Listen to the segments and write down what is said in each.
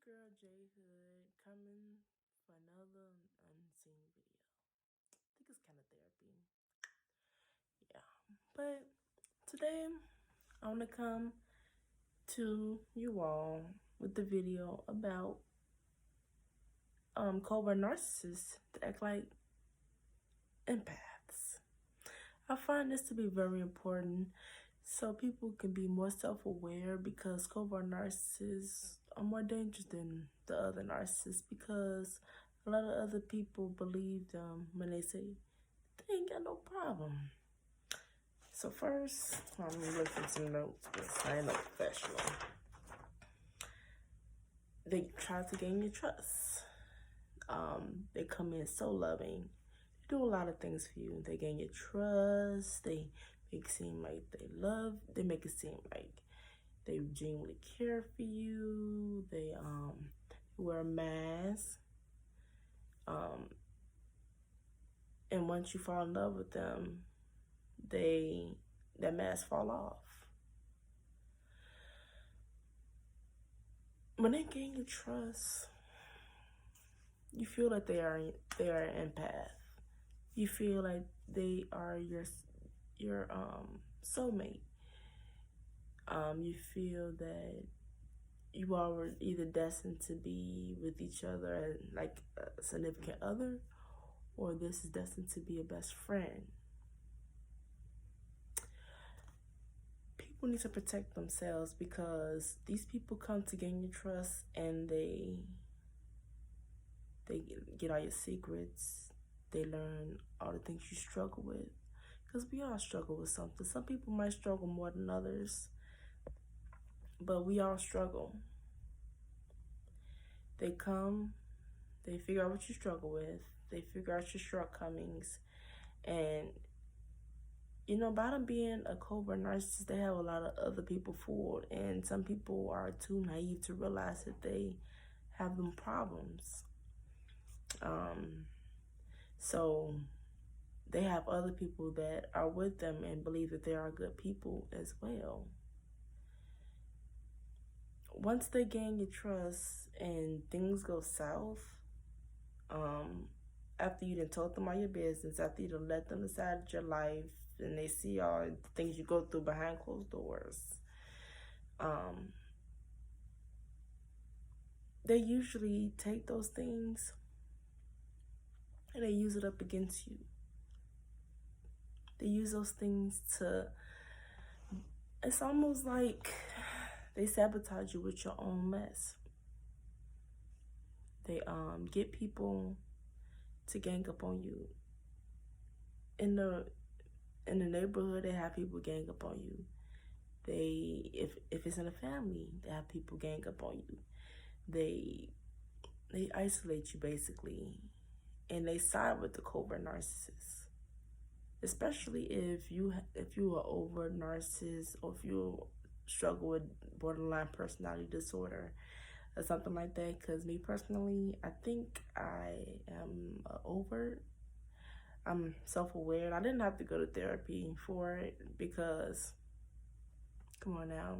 girl J Hood coming for another unseen video. I think it's kind of therapy. Yeah. But today I want to come to you all with the video about covert narcissists that act like empaths. I find this to be very important so people can be more self-aware, because covert narcissists are more dangerous than the other narcissists, because a lot of other people believe them when they say they ain't got no problem. So first, I'm looking at some notes because I ain't no professional. They try to gain your trust. They come in so loving. They do a lot of things for you. They gain your trust. They make it seem like they make it seem like they genuinely care for you. They wear a mask. And once you fall in love with them, that mask fall off. When they gain your trust, you feel like they are an empath. You feel like they are your soulmate. You feel that you all were either destined to be with each other like a significant other, or this is destined to be a best friend. People need to protect themselves, because these people come to gain your trust and they get all your secrets. They learn all the things you struggle with, because we all struggle with something. Some people might struggle more than others, but we all struggle. They come, they figure out what you struggle with, they figure out your shortcomings, and by them being a covert narcissist, they have a lot of other people fooled, and some people are too naive to realize that they have them problems. So they have other people that are with them and believe that they are good people as well. Once they gain your trust and things go south, after you done told them all your business, after you done let them inside your life, and they see all the things you go through behind closed doors, they usually take those things and they use it up against you. They use those things it's almost like they sabotage you with your own mess. They get people to gang up on you. In the neighborhood, they have people gang up on you. If it's in a family, they have people gang up on you. They isolate you, basically, and they side with the covert narcissist. Especially if you are over narcissist, or if you struggle with borderline personality disorder or something like that. Because me personally, I think I am overt. I'm self-aware. I didn't have to go to therapy for it, because come on now,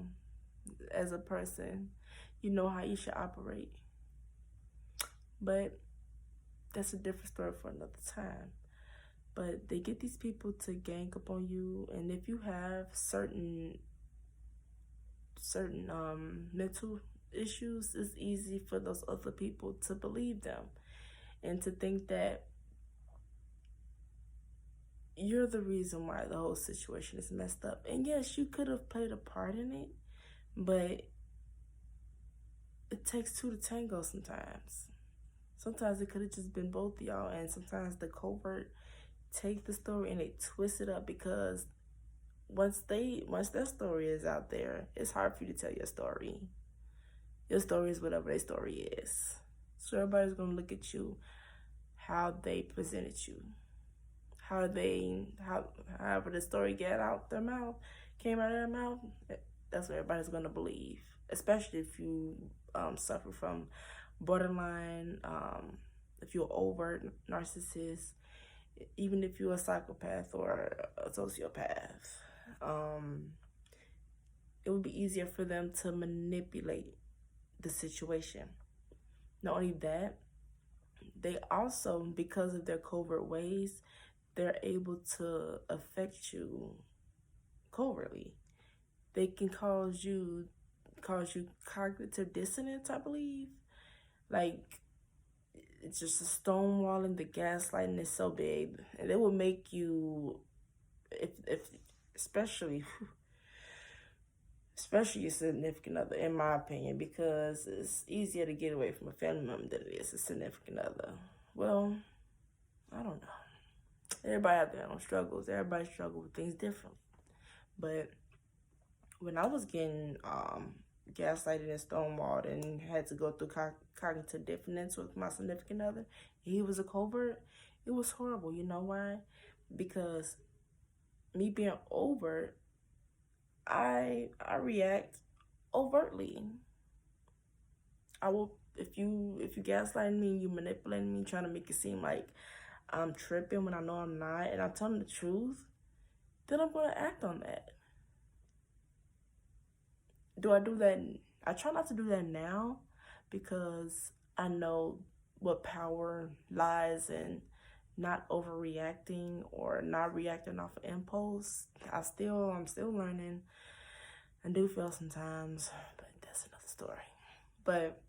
as a person, you know how you should operate. But that's a different story for another time. But they get these people to gang up on you, and if you have certain mental issues, it's easy for those other people to believe them and to think that you're the reason why the whole situation is messed up. And yes, you could have played a part in it, but it takes two to tango sometimes. Sometimes it could have just been both of y'all, and sometimes the covert take the story and they twist it up, because once their story is out there, it's hard for you to tell your story. Your story is whatever their story is. So everybody's gonna look at you how they presented you. However the story came out of their mouth, that's what everybody's gonna believe. Especially if you suffer from borderline, if you're overt narcissist, even if you're a psychopath or a sociopath, it would be easier for them to manipulate the situation. Not only that, they also, because of their covert ways, they're able to affect you covertly. They can cause you cognitive dissonance, I believe. Like, it's just a stonewalling, the gaslighting is so big, and it will make you, if especially especially your significant other, in my opinion, because it's easier to get away from a family member than it is a significant other. Well, I don't know. Everybody have their own struggles. Everybody struggle with things differently. But when I was getting gaslighted and stonewalled and had to go through cognitive dissonance with my significant other, he was a covert. It was horrible. You know why? Because me being overt, I react overtly. I will, if you gaslighting me, you manipulating me, trying to make it seem like I'm tripping when I know I'm not, and I'm telling the truth, then I'm gonna act on that. Do I do that? I try not to do that now because I know what power lies in not overreacting or not reacting off of impulse. I'm still learning. I do fail sometimes, but that's another story. But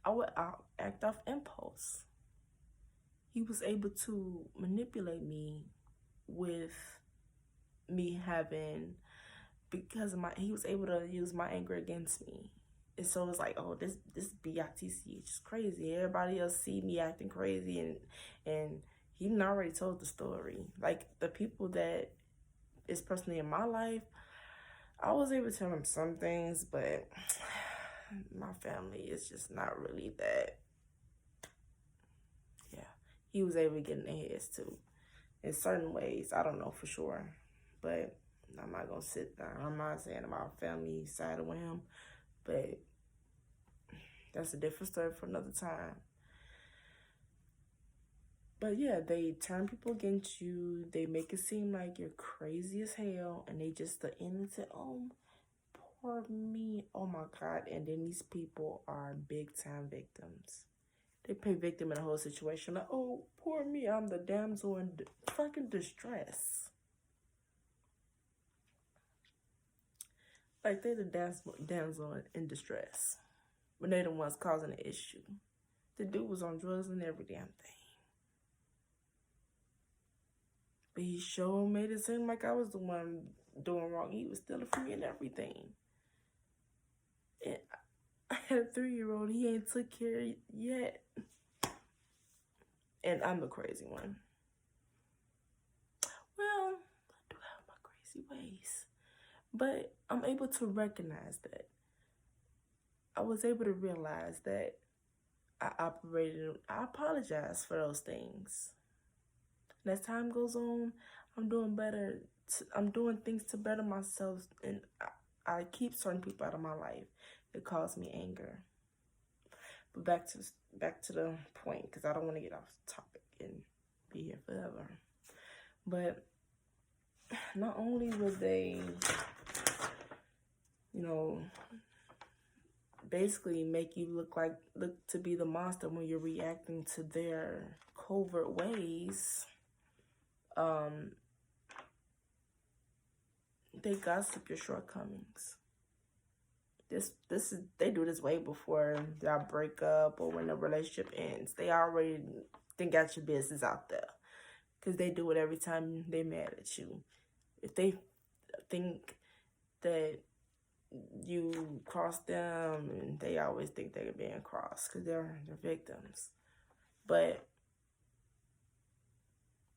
I'll act off impulse. He was able to manipulate me with me having, because of he was able to use my anger against me. And so it's like, oh, this BITC is just crazy. Everybody else see me acting crazy, and he already told the story. Like, the people that is personally in my life, I was able to tell them some things, but my family is just not really that. Yeah, he was able to get in their heads too, in certain ways. I don't know for sure, but I'm not gonna sit down. I'm not saying about family side with him, but that's a different story for another time. But yeah, they turn people against you. They make it seem like you're crazy as hell, and they just the end and say, "Oh, poor me. Oh my God." And then these people are big time victims. They play victim in the whole situation. Like, oh, poor me. I'm the damsel in fucking distress. Like, they're the damsel in distress. When they're the ones causing the issue. The dude was on drugs and every damn thing. But he sure made it seem like I was the one doing wrong. He was stealing from me and everything. And I had a 3-year-old he ain't took care of yet. And I'm the crazy one. Well, I do have my crazy ways. But I'm able to recognize that. I was able to realize that I apologize for those things. And as time goes on, I'm doing better. I'm doing things to better myself, and I keep certain people out of my life that cause me anger. But back to the point, because I don't want to get off the topic and be here forever. But not only will they, basically make you look to be the monster when you're reacting to their covert ways. They gossip your shortcomings. They do this way before y'all break up or when the relationship ends. They already got your business out there, because they do it every time they're mad at you. If they think that you cross them, and they always think they're being crossed because they're victims. But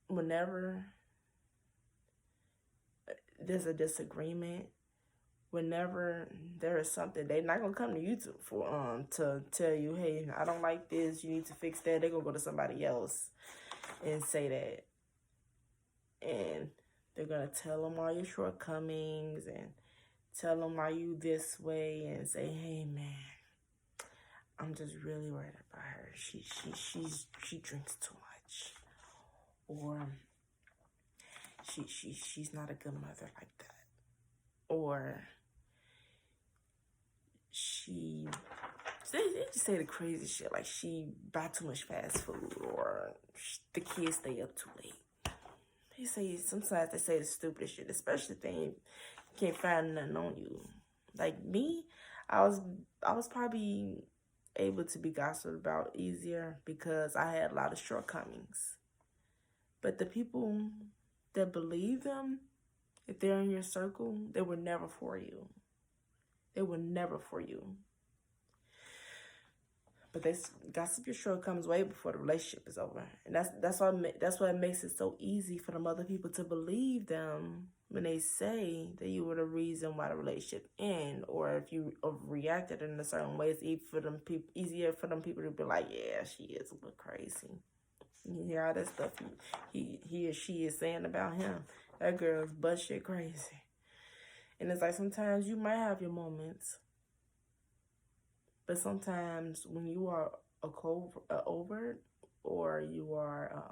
whenever there's a disagreement, whenever there is something, they're not gonna come to you to tell you, hey, I don't like this, you need to fix that. They're gonna go to somebody else and say that, and they're gonna tell them all your shortcomings and tell them why you this way, and say, hey man, I'm just really worried about her. She drinks too much, or she's not a good mother like that, or she They just say the crazy shit like she buy too much fast food or the kids stay up too late. Sometimes they say the stupidest shit, especially if they can't find nothing on you. Like me, I was probably able to be gossiped about easier because I had a lot of shortcomings. But the people that believe them, if they're in your circle, they were never for you. They were never for you. But they gossip your shortcomings way before the relationship is over, and that's why it makes it so easy for them other people to believe them when they say that you were the reason why the relationship ended, or if you reacted in a certain way, it's easier for them people to be like, yeah, she is a little crazy. You hear all that stuff he or she is saying about him. That girl's butt shit crazy. And it's like sometimes you might have your moments. But sometimes when you are overt, or you are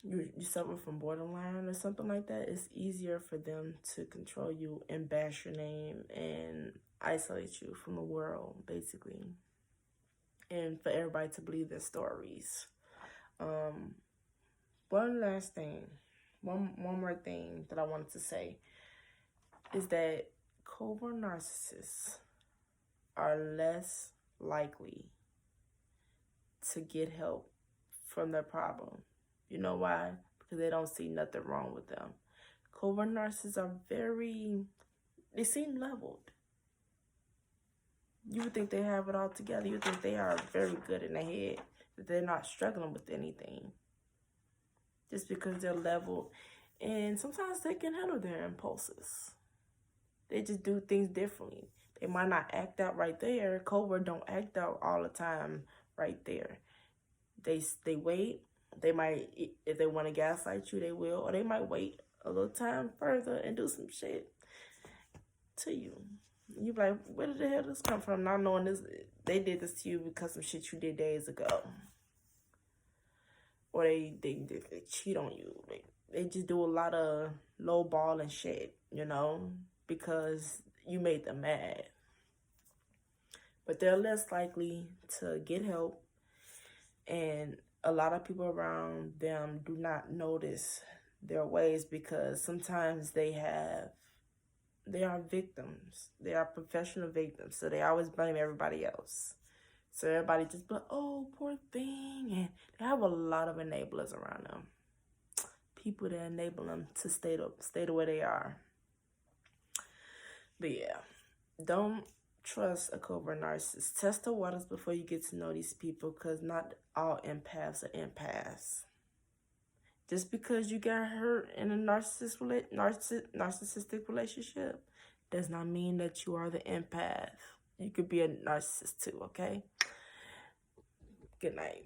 you suffer from borderline or something like that, it's easier for them to control you and bash your name and isolate you from the world, basically, and for everybody to believe their stories. One last thing, one more thing that I wanted to say is that covert narcissists are less likely to get help from their problem. You know why? Because they don't see nothing wrong with them. Covert narcissists are they seem leveled. You would think they have it all together. You would think they are very good in the head, that they're not struggling with anything. Just because they're leveled. And sometimes they can handle their impulses. They just do things differently. They might not act out right there. Covert don't act out all the time right there. They wait. They might, if they want to gaslight you, they will. Or they might wait a little time further and do some shit to you. You be like, where did the hell this come from? Not knowing they did this to you because of shit you did days ago. Or they cheat on you. They just do a lot of low ball and shit, because you made them mad. But they're less likely to get help, and a lot of people around them do not notice their ways because sometimes they are victims. They are professional victims, so they always blame everybody else. So everybody just be like, oh, poor thing. And they have a lot of enablers around them. People that enable them to stay the way they are. But yeah, don't trust a covert narcissist. Test the waters before you get to know these people, because not all empaths are empaths. Just because you got hurt in a narcissistic relationship does not mean that you are the empath. You could be a narcissist too, okay? Good night.